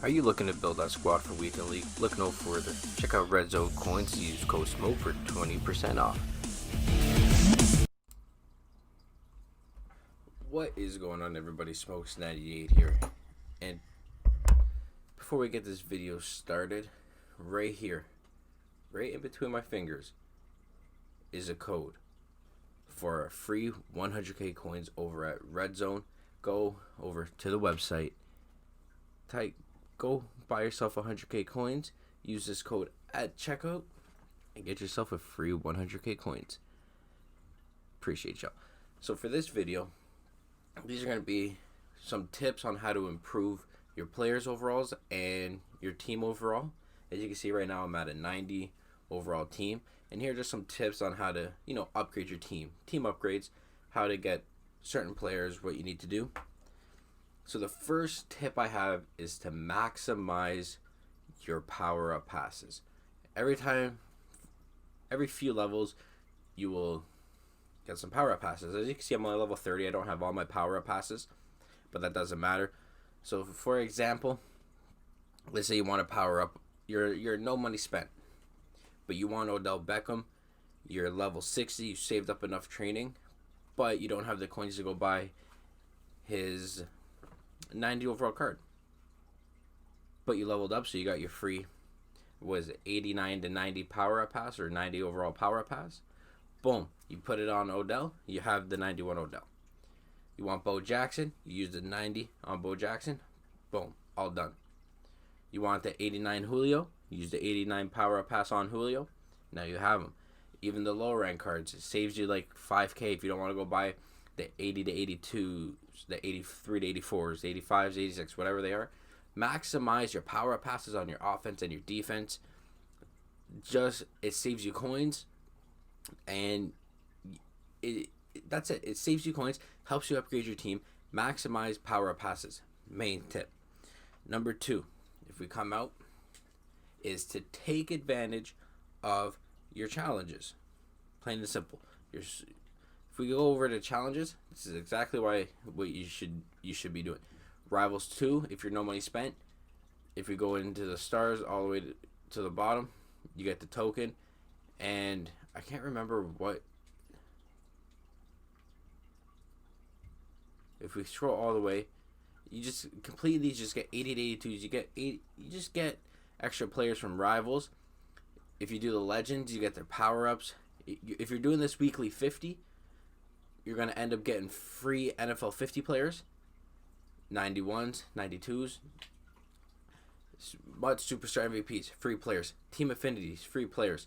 Are you looking to build that squad for Weekend League? Look no further. Check out Red Zone Coins to use code SMOKE for 20% off. What is going on, everybody? Smokes98 here. And before we get this video started, right here, right in between my fingers, is a code for a free 100k coins over at Red Zone. Go over to the website, go buy yourself 100k coins, use this code at checkout, and get yourself a free 100k coins. Appreciate y'all. So for this video, these are going to be some tips on how to improve your players overalls and your team overall. As you can see right now, I'm at a 90 overall team, and here are just some tips on how to, upgrade your team upgrades, how to get certain players, what you need to do. So the first tip I have is to maximize your power-up passes. Every few levels, you will get some power-up passes. As you can see, I'm only level 30. I don't have all my power-up passes, but that doesn't matter. So for example, let's say you want to power up, you're no money spent, but you want Odell Beckham, you're level 60, you saved up enough training, but you don't have the coins to go buy his 90 overall card. But you leveled up, so you got your free, 89 to 90 power-up pass or 90 overall power-up pass. Boom, you put it on Odell, you have the 91 Odell. You want Bo Jackson, you use the 90 on Bo Jackson. Boom, all done. You want the 89 Julio, you use the 89 power-up pass on Julio. Now you have him. Even the lower rank cards, it saves you like 5k if you don't want to go buy the 80 to 82s, the 83 to 84s, 85s, 86, whatever they are. Maximize your power passes on your offense and your defense. It saves you coins, and that's it. It saves you coins, helps you upgrade your team. Maximize power passes. Main tip. Number 2, if we come out, is to take advantage of your challenges. Plain and simple. If we go over to challenges, this is exactly what you should be doing. Rivals 2, if you're no money spent. If you go into the stars all the way to the bottom, you get the token, and I can't remember what. If we scroll all the way, you just complete these. Just get 80 to 82s. You just get extra players from rivals. If you do the legends, you get their power-ups. If you're doing this weekly 50, you're going to end up getting free NFL 50 players, 91s, 92s, MUT Superstar MVPs, free players, Team Affinities, free players,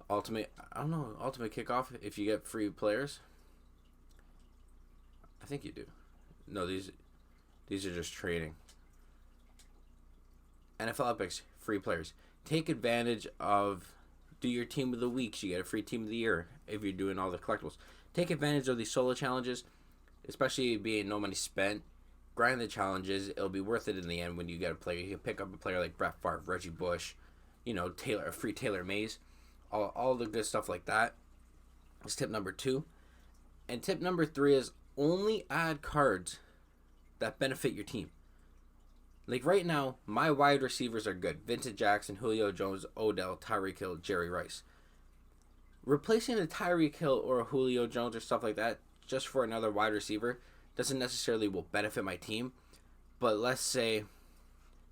Ultimate Kickoff, if you get free players. I think you do. No, these are just trading. NFL Epics, free players. Take advantage of, do your team of the weeks. You get a free team of the year if you're doing all the collectibles. Take advantage of these solo challenges, especially being no money spent. Grind the challenges. It'll be worth it in the end when you get a player. You can pick up a player like Brett Favre, Reggie Bush, a free Taylor Mays, all the good stuff like that. That's tip number 2. And tip number 3 is only add cards that benefit your team. Like right now, my wide receivers are good. Vincent Jackson, Julio Jones, Odell, Tyreek Hill, Jerry Rice. Replacing a Tyreek Hill or a Julio Jones or stuff like that just for another wide receiver doesn't necessarily will benefit my team. But let's say,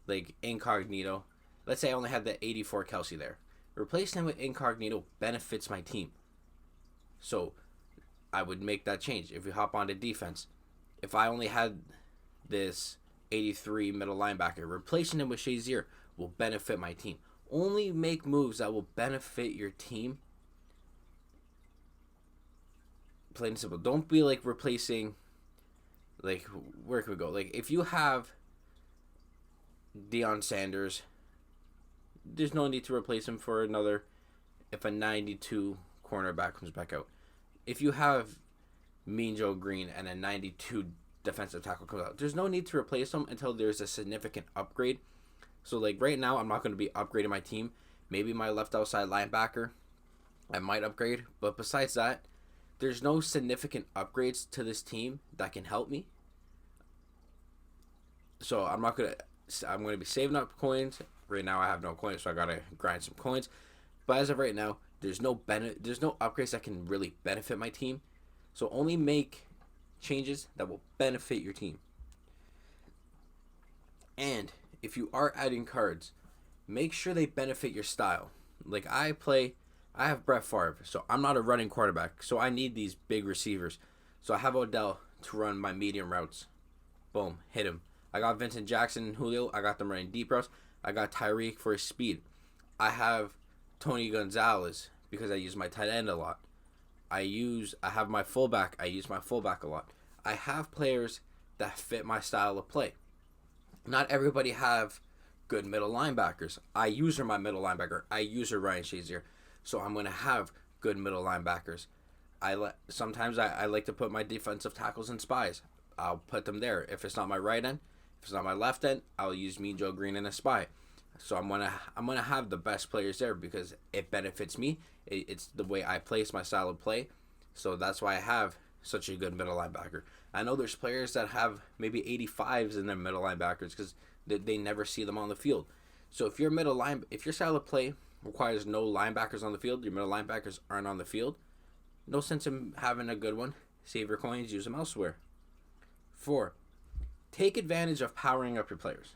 like Incognito, let's say I only had the 84 Kelsey there. Replacing him with Incognito benefits my team. So I would make that change. If we hop onto defense, if I only had this 83 middle linebacker, replacing him with Shazier will benefit my team. Only make moves that will benefit your team. Plain and simple. Don't be like replacing, like, where can we go? Like, if you have Deion Sanders, there's no need to replace him for another, if a 92 cornerback comes back out. If you have Mean Joe Green and a 92 defensive tackle comes out, there's no need to replace them until there's a significant upgrade. So like right now, I'm not going to be upgrading my team. Maybe my left outside linebacker, I might upgrade. But besides that, there's no significant upgrades to this team that can help me. So I'm not going to I'm going to be saving up coins. Right now I have no coins, so I gotta grind some coins. But as of right now, there's no upgrades that can really benefit my team. So only make changes that will benefit your team. And if you are adding cards, make sure they benefit your style. Like I have Brett Favre, so I'm not a running quarterback, so I need these big receivers. So I have Odell to run my medium routes. Boom, hit him. I got Vincent Jackson and Julio. I got them running deep routes. I got Tyreek for his speed. I have Tony Gonzalez because I use my tight end a lot. I have my fullback. I use my fullback a lot. I have players that fit my style of play. Not everybody have good middle linebackers. I use my middle linebacker. I use Ryan Shazier. So I'm going to have good middle linebackers. Sometimes I like to put my defensive tackles in spies. I'll put them there. If it's not my right end, if it's not my left end, I'll use Mean Joe Green in a spy. So I'm gonna have the best players there because it benefits me. It's the way I place my style of play. So that's why I have such a good middle linebacker. I know there's players that have maybe 85s in their middle linebackers because they never see them on the field. So if your style of play requires no linebackers on the field, your middle linebackers aren't on the field, no sense in having a good one. Save your coins, use them elsewhere. 4. Take advantage of powering up your players.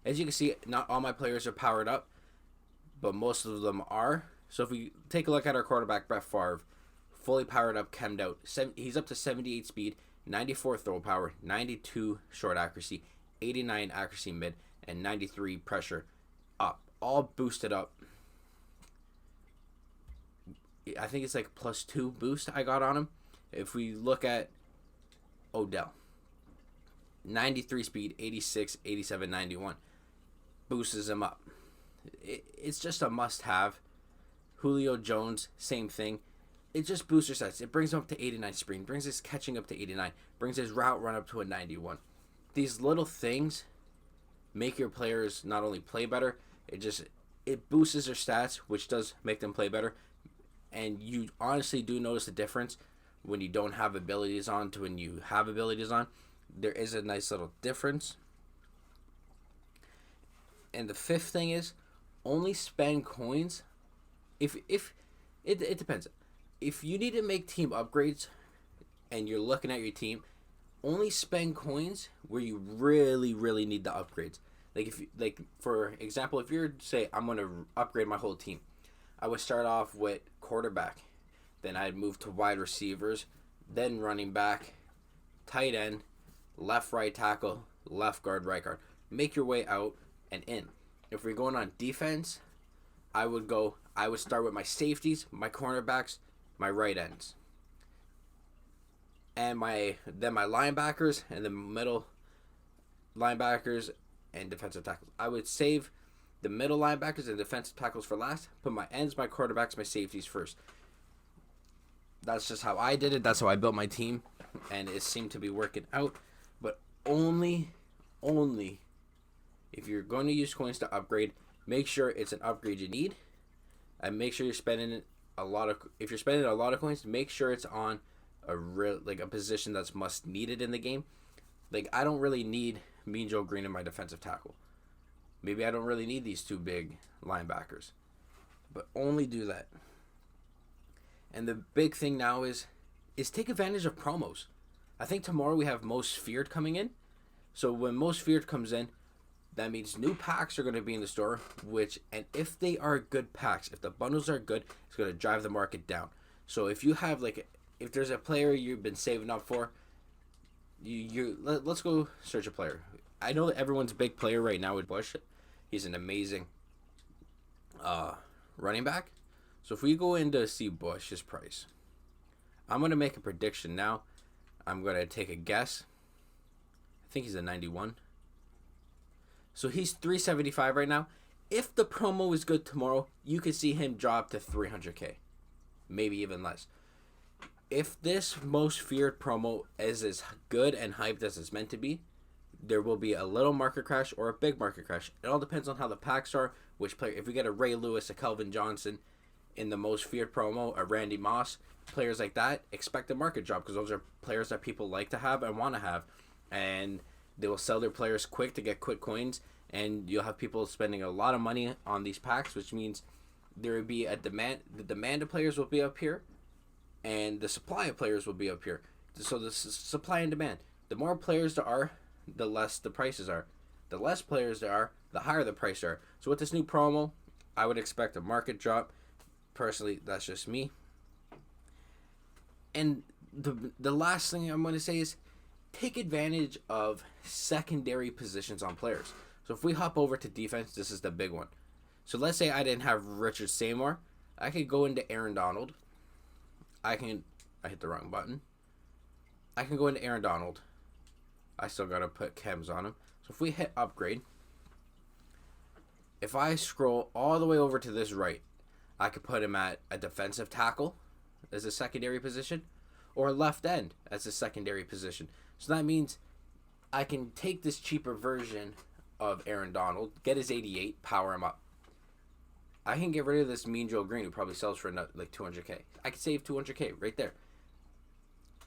As you can see, not all my players are powered up, but most of them are. So if we take a look at our quarterback, Brett Favre, fully powered up, chemmed out. He's up to 78 speed, 94 throw power, 92 short accuracy, 89 accuracy mid, and 93 pressure up. All boosted up. I think it's like +2 boost I got on him. If we look at Odell, 93 speed, 86, 87, 91. Boosts him up. It's just a must-have. Julio Jones, same thing. It just boosts your stats. It brings him up to 89 speed, brings his catching up to 89, brings his route run up to a 91. These little things make your players not only play better, it boosts their stats, which does make them play better. And you honestly do notice the difference when you don't have abilities on to when you have abilities on. There is a nice little difference. And the 5th thing is only spend coins if it depends. If you need to make team upgrades and you're looking at your team, only spend coins where you really need the upgrades. Like for example, if you're say I'm going to upgrade my whole team, I would start off with quarterback, then I'd move to wide receivers, then running back, tight end, left right tackle, left guard, right guard. Make your way out and in. If we're going on defense, I would start with my safeties, my cornerbacks, my right ends, and then my linebackers, and the middle linebackers and defensive tackles. I would save the middle linebackers and defensive tackles for last. Put my ends, my quarterbacks, my safeties first. That's just how I did it. That's how I built my team, and it seemed to be working out. But only if you're going to use coins to upgrade, make sure it's an upgrade you need, and make sure you're spending if you're spending a lot of coins, make sure it's on a position that's must needed in the game. Like I don't really need Mean Joe Green in my defensive tackle. Maybe I don't really need these 2 big linebackers, but only do that. And the big thing now is take advantage of promos. I think tomorrow we have Most Feared coming in. So when Most Feared comes in, that means new packs are going to be in the store, and if they are good packs, if the bundles are good, it's going to drive the market down. So if you have if there's a player you've been saving up for, let's go search a player. I know that everyone's big player right now is Bush. He's an amazing running back. So if we go in to see Bush's price, I'm going to make a prediction now. I'm going to take a guess. I think he's a 91. So he's 375 right now. If the promo is good tomorrow, you could see him drop to 300K. Maybe even less. If this Most Feared promo is as good and hyped as it's meant to be, there will be a little market crash or a big market crash. It all depends on how the packs are, which player. If we get a Ray Lewis, a Kelvin Johnson in the Most Feared promo, a Randy Moss, players like that, expect a market drop because those are players that people like to have and want to have. And they will sell their players quick to get quick coins, and you'll have people spending a lot of money on these packs, which means there would be a demand. The demand of players will be up here, and the supply of players will be up here. So this is supply and demand. The more players there are, the less the prices are. The less players there are, the higher the price are. So with this new promo, I would expect a market drop. Personally, that's just me. And the last thing I'm going to say is take advantage of secondary positions on players. So if we hop over to defense, this is the big one. So let's say I didn't have Richard Seymour. I could go into Aaron Donald. I hit the wrong button. I can go into Aaron Donald. I still got to put chems on him. So if we hit upgrade, if I scroll all the way over to this right, I could put him at a defensive tackle as a secondary position, or left end as a secondary position. So that means I can take this cheaper version of Aaron Donald, get his 88, power him up. I can get rid of this Mean Joe Green, who probably sells for like 200K. I could save 200K right there.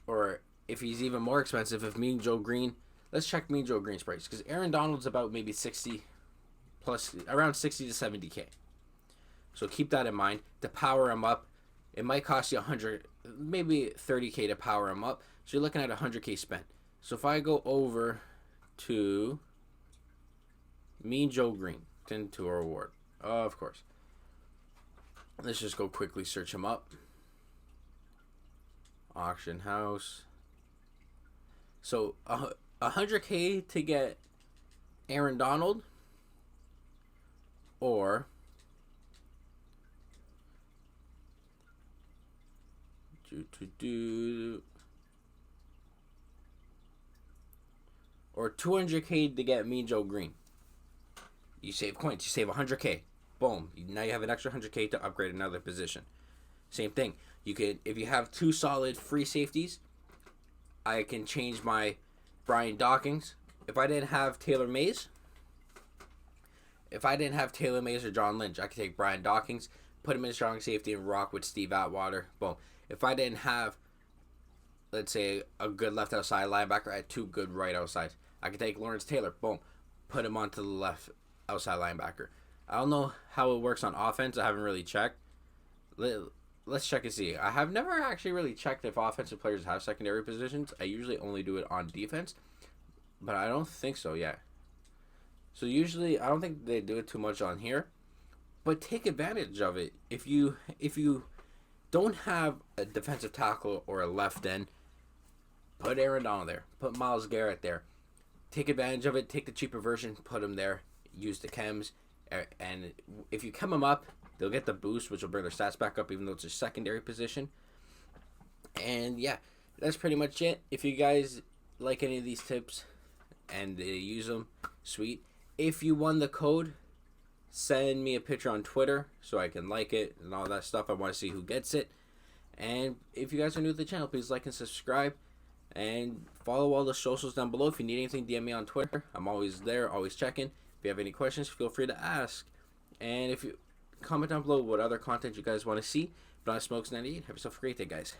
Or if he's even more expensive, if Mean Joe Green, let's check Mean Joe Green's price, because Aaron Donald's about maybe 60 plus, around 60 to 70K. So keep that in mind. To power him up, it might cost you 100, maybe 30K to power him up. So you're looking at 100K spent. So if I go over to Mean Joe Green, 10 to a reward, of course. Let's just go quickly search him up. Auction house. So 100K to get Aaron Donald, or or 200K to get Mean Joe Green. You save coins. You save 100K. Boom. Now you have an extra 100K to upgrade another position. Same thing. You could, if you have two solid free safeties, I can change my Brian Dawkins. If I didn't have Taylor Mays, or John Lynch, I could take Brian Dawkins, put him in strong safety, and rock with Steve Atwater. Boom. If I didn't have, let's say, a good left outside linebacker, I had two good right outsides. I could take Lawrence Taylor. Boom. Put him onto the left outside linebacker. I don't know how it works on offense. I haven't really checked. Let's check and see. I have never actually really checked if offensive players have secondary positions. I usually only do it on defense, but I don't think so yet. So usually, I don't think they do it too much on here, but take advantage of it. If you don't have a defensive tackle or a left end, put Aaron Donald there. Put Myles Garrett there. Take advantage of it. Take the cheaper version. Put him there. Use the chems. And if you chem them up, they'll get the boost, which will bring their stats back up, even though it's a secondary position. And yeah, that's pretty much it. If you guys like any of these tips and they use them, sweet. If you won the code, send me a picture on Twitter so I can like it and all that stuff. I want to see who gets it. And if you guys are new to the channel, please like and subscribe. And follow all the socials down below. If you need anything, DM me on Twitter. I'm always there, always checking. If you have any questions, feel free to ask. And if you comment down below what other content you guys want to see. But on Smokes98, have yourself a great day, guys.